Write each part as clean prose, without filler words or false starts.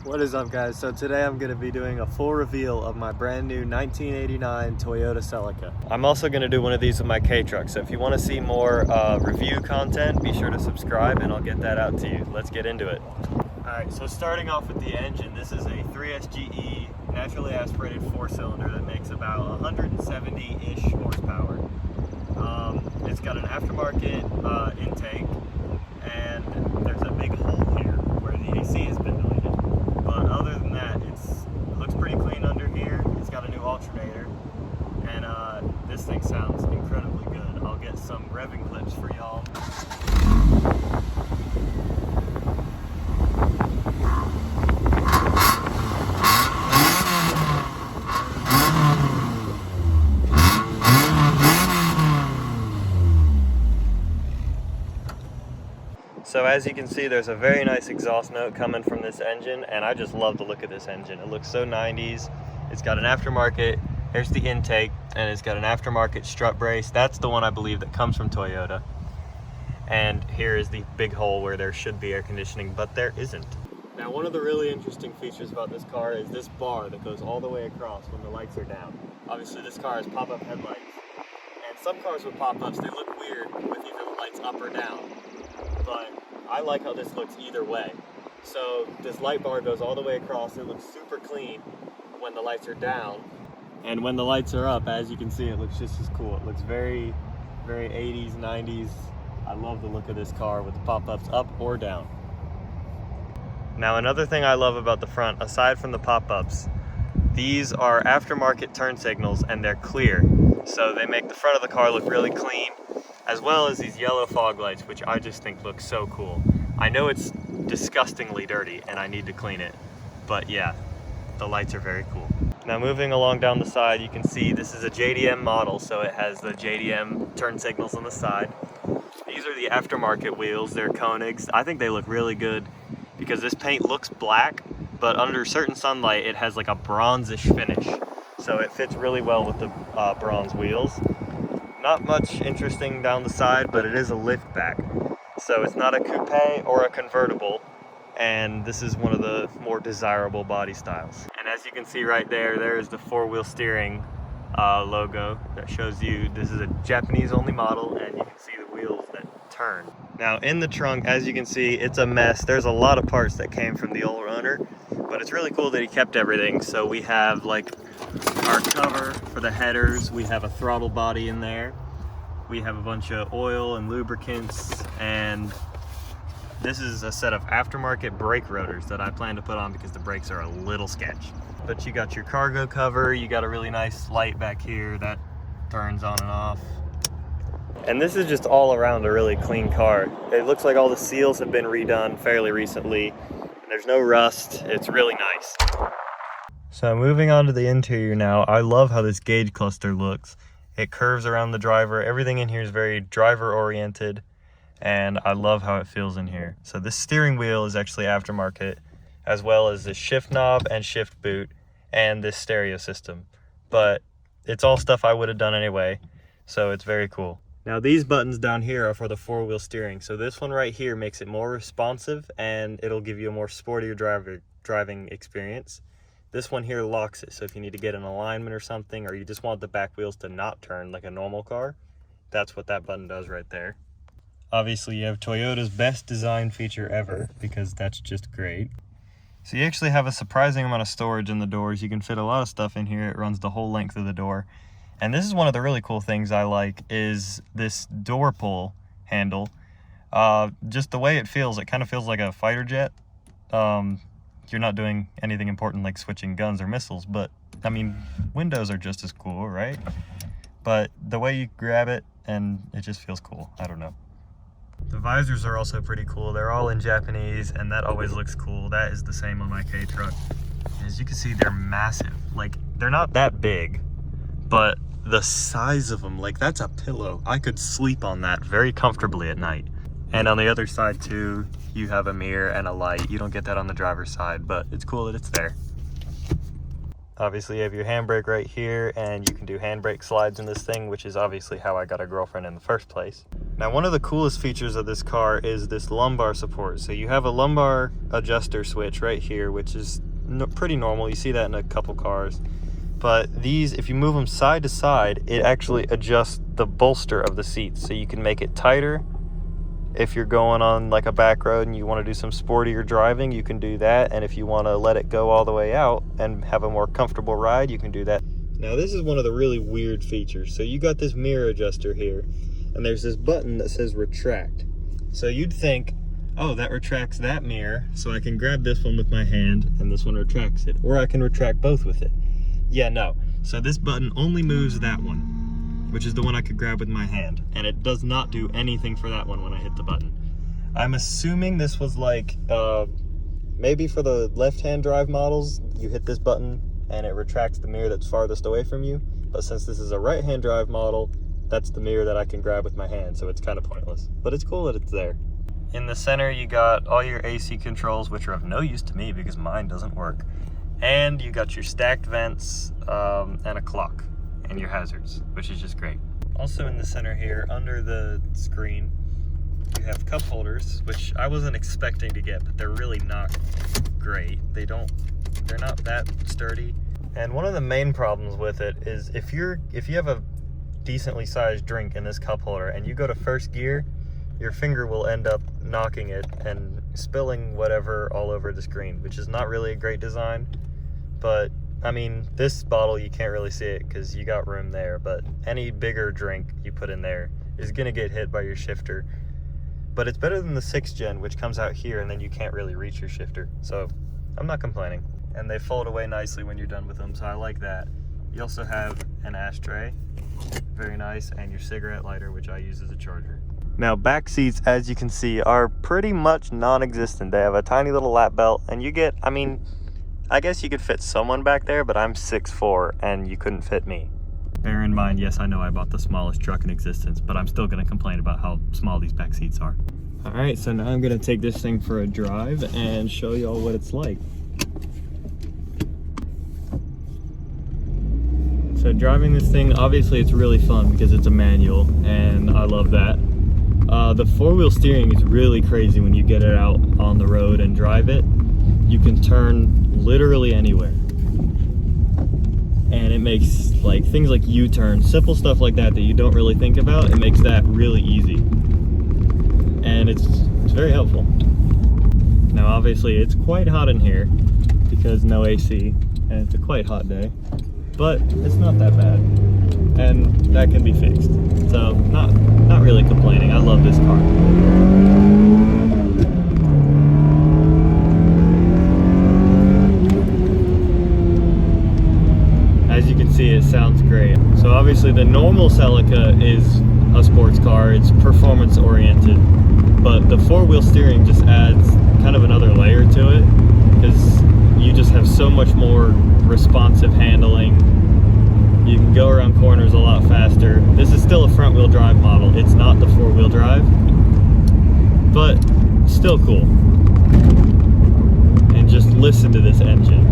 What is up, guys? So today I'm going to be doing a full reveal of my brand new 1989 Toyota Celica. I'm also going to do one of these with my K-Truck, so if you want to see more review content, be sure to subscribe and I'll get that out to you. Let's get into it. Alright, so starting off with the engine, this is a 3SGE naturally aspirated 4-cylinder that makes about 170-ish horsepower. It's got an aftermarket intake, and there's a big hole here where the AC has been deleted. But other than that, it looks pretty clean under here. It's got a new alternator, and this thing sounds incredibly good. I'll get some revving clips for y'all. So as you can see, there's a very nice exhaust note coming from this engine, and I just love the look of this engine. It looks so 90s. It's got an aftermarket, here's the intake, and it's got an aftermarket strut brace. That's the one I believe that comes from Toyota. And here is the big hole where there should be air conditioning, but there isn't. Now, one of the really interesting features about this car is this bar that goes all the way across when the lights are down. Obviously, this car has pop-up headlights, and some cars with pop-ups, they look weird with either the lights up or down. But I like how this looks either way. So this light bar goes all the way across. It looks super clean when the lights are down. And when the lights are up, as you can see, it looks just as cool. It looks very, very 80s, 90s. I love the look of this car with the pop-ups up or down. Now, another thing I love about the front, aside from the pop-ups, these are aftermarket turn signals and they're clear. So they make the front of the car look really clean, as well as these yellow fog lights, which I just think look so cool. I know it's disgustingly dirty and I need to clean it, but yeah, the lights are very cool. Now, moving along down the side, you can see this is a JDM model, so it has the JDM turn signals on the side. These are the aftermarket wheels. They're Koenigs. I think they look really good because this paint looks black, but under certain sunlight it has like a bronzish finish, so it fits really well with the bronze wheels. Not much interesting down the side, but it is a liftback. So it's not a coupe or a convertible, and this is one of the more desirable body styles. And as you can see right there, there's the 4-wheel steering logo that shows you this is a Japanese only model, and you can see the wheels that turn. Now in the trunk, as you can see, it's a mess. There's a lot of parts that came from the old owner, but it's really cool that he kept everything. So we have like our cover for the headers, we have a throttle body in there, we have a bunch of oil and lubricants, and this is a set of aftermarket brake rotors that I plan to put on because the brakes are a little sketch. But you got your cargo cover, you got a really nice light back here that turns on and off. And this is just all around a really clean car. It looks like all the seals have been redone fairly recently, and there's no rust. It's really nice. So moving on to the interior now, I love how this gauge cluster looks. It curves around the driver. Everything in here is very driver oriented, and I love how it feels in here. So this steering wheel is actually aftermarket, as well as the shift knob and shift boot and this stereo system. But it's all stuff I would have done anyway, so it's very cool. Now these buttons down here are for the 4-wheel steering. So this one right here makes it more responsive and it'll give you a more sportier driving experience. This one here locks it, so if you need to get an alignment or something, or you just want the back wheels to not turn like a normal car, that's what that button does right there. Obviously you have Toyota's best design feature ever, because that's just great. So you actually have a surprising amount of storage in the doors. You can fit a lot of stuff in here. It runs the whole length of the door. And this is one of the really cool things I like, is this door pull handle. Just the way it feels, it kind of feels like a fighter jet. You're not doing anything important like switching guns or missiles, but I mean, windows are just as cool, right? But the way you grab it, and it just feels cool. I don't know. The visors are also pretty cool. They're all in Japanese, and that always looks cool. That is the same on my K-Truck. As you can see, they're massive. Like, they're not that big, but the size of them, like, that's a pillow. I could sleep on that very comfortably at night. And on the other side too, you have a mirror and a light. You don't get that on the driver's side, but it's cool that it's there. Obviously you have your handbrake right here, and you can do handbrake slides in this thing, which is obviously how I got a girlfriend in the first place. Now, one of the coolest features of this car is this lumbar support. So you have a lumbar adjuster switch right here, which is pretty normal. You see that in a couple cars. But these, if you move them side to side, it actually adjusts the bolster of the seats. So you can make it tighter. If you're going on like a back road and you want to do some sportier driving, you can do that. And if you want to let it go all the way out and have a more comfortable ride, you can do that. Now, this is one of the really weird features. So you got this mirror adjuster here, and there's this button that says retract. So you'd think, oh, that retracts that mirror, so I can grab this one with my hand and this one retracts it. Or I can retract both with it. Yeah, no. So this button only moves that one, which is the one I could grab with my hand. And it does not do anything for that one when I hit the button. I'm assuming this was like, maybe for the left-hand drive models, you hit this button and it retracts the mirror that's farthest away from you. But since this is a right-hand drive model, that's the mirror that I can grab with my hand, so it's kind of pointless. But it's cool that it's there. In the center, you got all your AC controls, which are of no use to me because mine doesn't work. And you got your stacked vents and a clock and your hazards, which is just great. Also in the center here, under the screen, you have cup holders, which I wasn't expecting to get, but they're really not great. They're not that sturdy. And one of the main problems with it is if you have a decently sized drink in this cup holder and you go to first gear, your finger will end up knocking it and spilling whatever all over the screen, which is not really a great design. But I mean, this bottle you can't really see it because you got room there, but any bigger drink you put in there is gonna get hit by your shifter. But it's better than the 6th gen, which comes out here and then you can't really reach your shifter. So I'm not complaining. And they fold away nicely when you're done with them, so I like that. You also have an ashtray, very nice, and your cigarette lighter, which I use as a charger. Now, back seats, as you can see, are pretty much non-existent. They have a tiny little lap belt, and you get, I mean, I guess you could fit someone back there, but I'm 6'4", and you couldn't fit me. Bear in mind, yes, I know I bought the smallest truck in existence, but I'm still gonna complain about how small these back seats are. All right, so now I'm gonna take this thing for a drive and show y'all what it's like. So driving this thing, obviously it's really fun because it's a manual, and I love that. The 4-wheel steering is really crazy when you get it out on the road and drive it. You can turn literally anywhere. And it makes like things like U-turns, simple stuff like that you don't really think about, it makes that really easy. And it's very helpful. Now obviously it's quite hot in here because no AC, and it's a quite hot day. But it's not that bad, and that can be fixed. So not really complaining. I love this car. As you can see, it sounds great. So obviously the normal Celica is a sports car. It's performance oriented, but the 4-wheel steering just adds kind of another layer to it because you just have so much more responsive handling. You can go around corners a lot faster. This is still a front-wheel drive model. It's not the 4-wheel drive, but still cool. And just listen to this engine.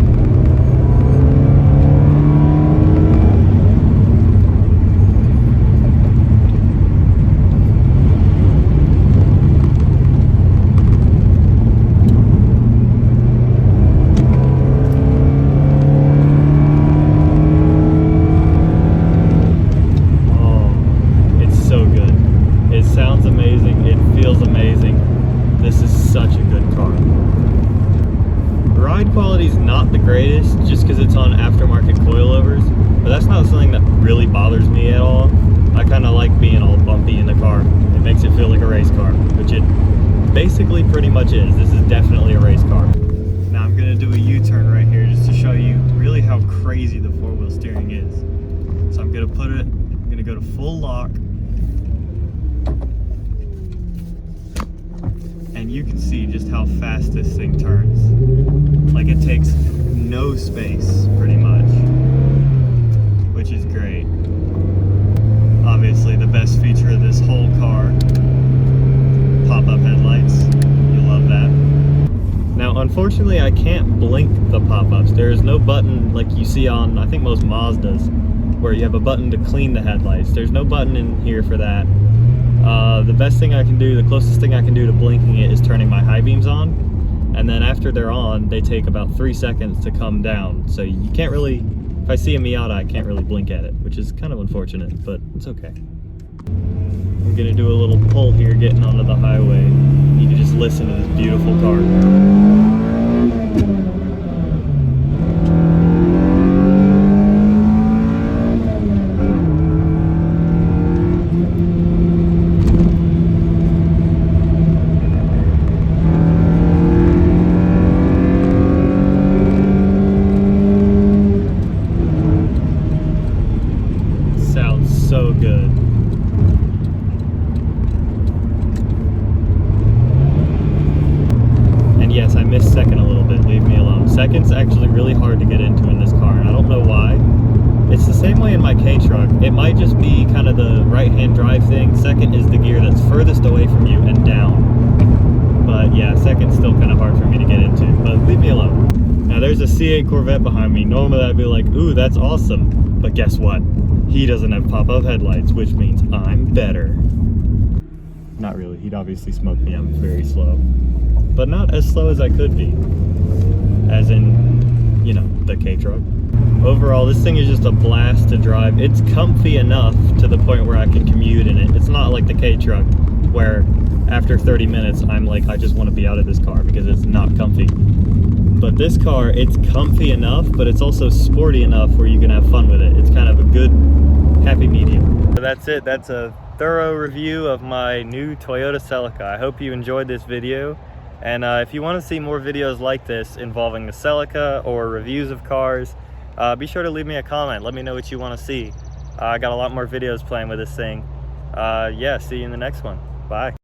Quality's not the greatest just because it's on aftermarket coilovers, but that's not something that really bothers me at all. I kind of like being all bumpy in the car. It makes it feel like a race car, which it basically pretty much is. This is definitely a race car. Now I'm going to do a U-turn right here just to show you really how crazy the 4-wheel steering is. So I'm going to go to full lock. And you can see just how fast this thing turns. Like it takes no space, pretty much, which is great. Obviously the best feature of this whole car, pop-up headlights, you love that. Now Unfortunately, I can't blink the pop-ups. There is no button like you see on, I think, most Mazdas, where you have a button to clean the headlights. There's no button in here for that. The best thing I can do, the closest thing I can do to blinking it is turning my high beams on. And then after they're on, they take about 3 seconds to come down. So you can't really, if I see a Miata, I can't really blink at it, which is kind of unfortunate, but it's okay. I'm gonna do a little pull here getting onto the highway. You can just listen to this beautiful car. Sounds so good. And yes, I missed second a little bit, leave me alone. Second's actually really hard to get into in this car, and I don't know why. It's the same way in my K-Truck. It might just be kind of the right-hand drive thing. Second is the gear that's furthest away from you and down. But yeah, second's still kind of hard for me to get into, but leave me alone. Now there's a C8 Corvette behind me. Normally I'd be like, ooh, that's awesome. But guess what? He doesn't have pop-up headlights, which means I'm better. Not really, he'd obviously smoke me, I'm very slow. But not as slow as I could be. As in, you know, the K-Truck. Overall, this thing is just a blast to drive. It's comfy enough to the point where I can commute in it. It's not like the K-Truck, where after 30 minutes, I'm like, I just want to be out of this car because it's not comfy. But this car, it's comfy enough, but it's also sporty enough where you can have fun with it. It's kind of a good, happy medium. So that's it. That's a thorough review of my new Toyota Celica. I hope you enjoyed this video. And if you want to see more videos like this involving the Celica or reviews of cars, be sure to leave me a comment. Let me know what you want to see. I got a lot more videos planned with this thing. Yeah, see you in the next one. Bye.